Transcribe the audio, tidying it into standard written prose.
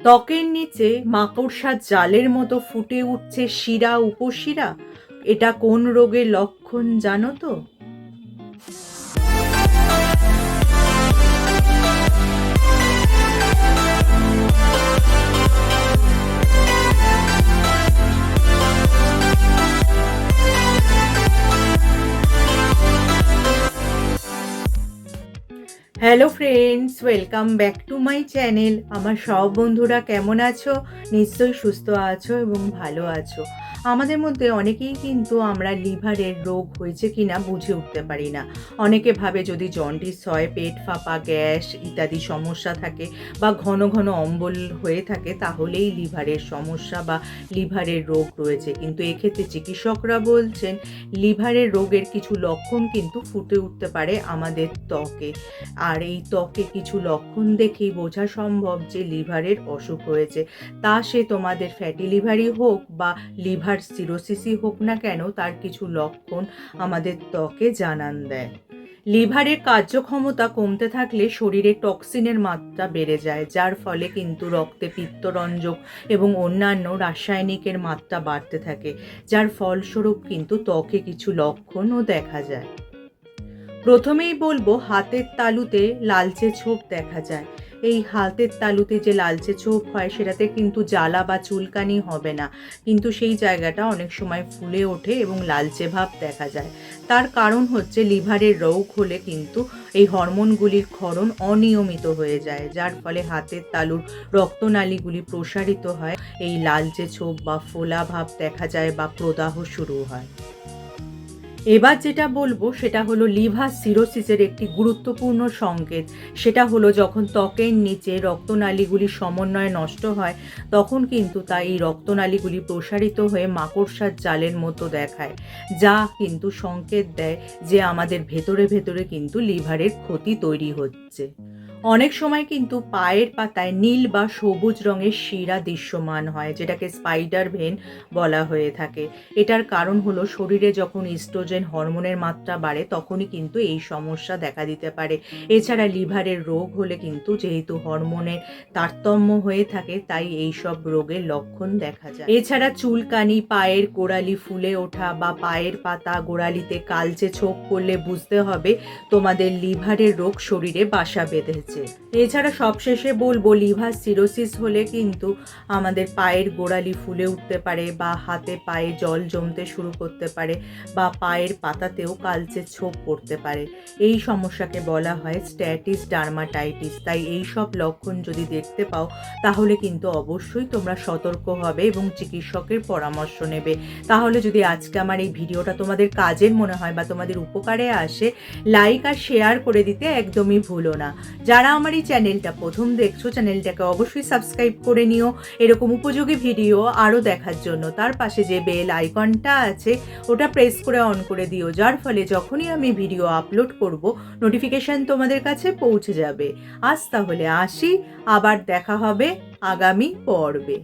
ত্বকের নিচে মাকড়সার জালের মতো ফুটে উঠছে শিরা উপশিরা। এটা কোন রোগের লক্ষণ জানো তো? Hello friends, welcome back to my channel. আমার সব বন্ধুরা কেমন আছো? নিশ্চয়ই সুস্থ আছো এবং ভালো আছো। আমাদের মধ্যে অনেকেই কিন্তু আমরা লিভারের রোগ হয়েছে কিনা বুঝে উঠতে পারি না। অনেকে ভাবে যদি জন্ডিস হয়, পেট ফাঁপা, গ্যাস ইত্যাদি সমস্যা থাকে বা ঘন ঘন অম্বল হয়ে থাকে তাহলেই লিভারের সমস্যা বা লিভারের রোগ রয়েছে। কিন্তু এক্ষেত্রে চিকিৎসকরা বলছেন লিভারের রোগের কিছু লক্ষণ কিন্তু ফুটে উঠতে পারে আমাদের ত্বকে। আর এই ত্বকে কিছু লক্ষণ দেখেই বোঝা সম্ভব যে লিভারের অসুখ হয়েছে। তা সে তোমাদের ফ্যাটি লিভারই হোক বা লিভার সিরোসিসই হোক না কেন, তার কিছু লক্ষণ আমাদের ত্বকে জানান দেয়। লিভারের কার্যক্ষমতা কমতে থাকলে শরীরে টক্সিনের মাত্রা বেড়ে যায়, যার ফলে কিন্তু রক্তে পিত্তরঞ্জক এবং অন্যান্য রাসায়নিকের মাত্রা বাড়তে থাকে, যার ফলস্বরূপ কিন্তু ত্বকে কিছু লক্ষণও দেখা যায়। প্রথমেই বলবো হাতের তালুতে লালচে ছোপ দেখা যায়। এই হাতের তালুতে যে লালচে ছোপ হয় সেটাতে কিন্তু জ্বালা বা চুলকানি হবে না, কিন্তু সেই জায়গাটা অনেক সময় ফুলে ওঠে এবং লালচে ভাব দেখা যায়। তার কারণ হচ্ছে লিভারের রোগ হলে কিন্তু এই হরমোনগুলির ক্ষরণ অনিয়মিত হয়ে যায়, যার ফলে হাতের তালুর রক্তনালীগুলি প্রসারিত হয়, এই লালচে ছোপ বা ফোলা ভাব দেখা যায় বা প্রদাহ শুরু হয়। এবার যেটা বলবো সেটা হলো লিভার সিরোসিসের একটি গুরুত্বপূর্ণ সংকেত। সেটা হলো যখন ত্বকের নিচে রক্তনালীগুলির সমন্বয় নষ্ট হয়, তখন কিন্তু তা এই রক্তনালীগুলি প্রসারিত হয়ে মাকড়সার জালের মতো দেখায়, যা কিন্তু সংকেত দেয় যে আমাদের ভেতরে ভেতরে কিন্তু লিভারের ক্ষতি তৈরি হচ্ছে। অনেক সময় কিন্তু পায়ের পাতায় নীল বা সবুজ রঙের শিরা দৃশ্যমান হয়, যেটাকে স্পাইডার ভেন বলা হয়ে থাকে। এটার কারণ হলো শরীরে যখন ইস্ট্রোজেন হরমোনের মাত্রা বাড়ে তখনই কিন্তু এই সমস্যা দেখা দিতে পারে। এছাড়া লিভারের রোগ হলে কিন্তু যেহেতু হরমোনের তারতম্য হয়ে থাকে, তাই এই সব রোগের লক্ষণ দেখা যায়। এছাড়া চুলকানি, পায়ের গোড়ালি ফুলে ওঠা বা পায়ের পাতা গোড়ালিতে কালচে ছোপ করলে বুঝতে হবে তোমাদের লিভারের রোগ শরীরে বাসা বেঁধেছে। এছাড়া সবশেষে বলবো লিভার সিরোসিস হলে কিন্তু আমাদের পায়ের গোড়ালি ফুলে উঠতে পারে বা হাতে পায়ে জল জমতে শুরু করতে পারে বা পায়ের পাতাতেও কালচে ছোপ পড়তে পারে। এই সমস্যাকে বলা হয় স্ট্যাটিস ডার্মাটাইটিস। তাই এই সব লক্ষণ যদি দেখতে পাও তাহলে কিন্তু অবশ্যই তোমরা সতর্ক হবে এবং চিকিৎসকের পরামর্শ নেবে। তাহলে যদি আজকে আমার এই ভিডিওটা তোমাদের কাজের মনে হয় বা তোমাদের উপকারে আসে, লাইক আর শেয়ার করে দিতে একদমই ভুলো না। যারা আমার এই চ্যানেলটা প্রথম দেখছো, চ্যানেলটাকে অবশ্যই সাবস্ক্রাইব করে নিও এরকম উপযোগী ভিডিও আরও দেখার জন্য। তার পাশে যে বেল আইকনটা আছে ওটা প্রেস করে অন করে দিও, যার ফলে যখনই আমি ভিডিও আপলোড করব নোটিফিকেশান তোমাদের কাছে পৌঁছে যাবে। আজ তাহলে আসি, আবার দেখা হবে আগামী পর্বে।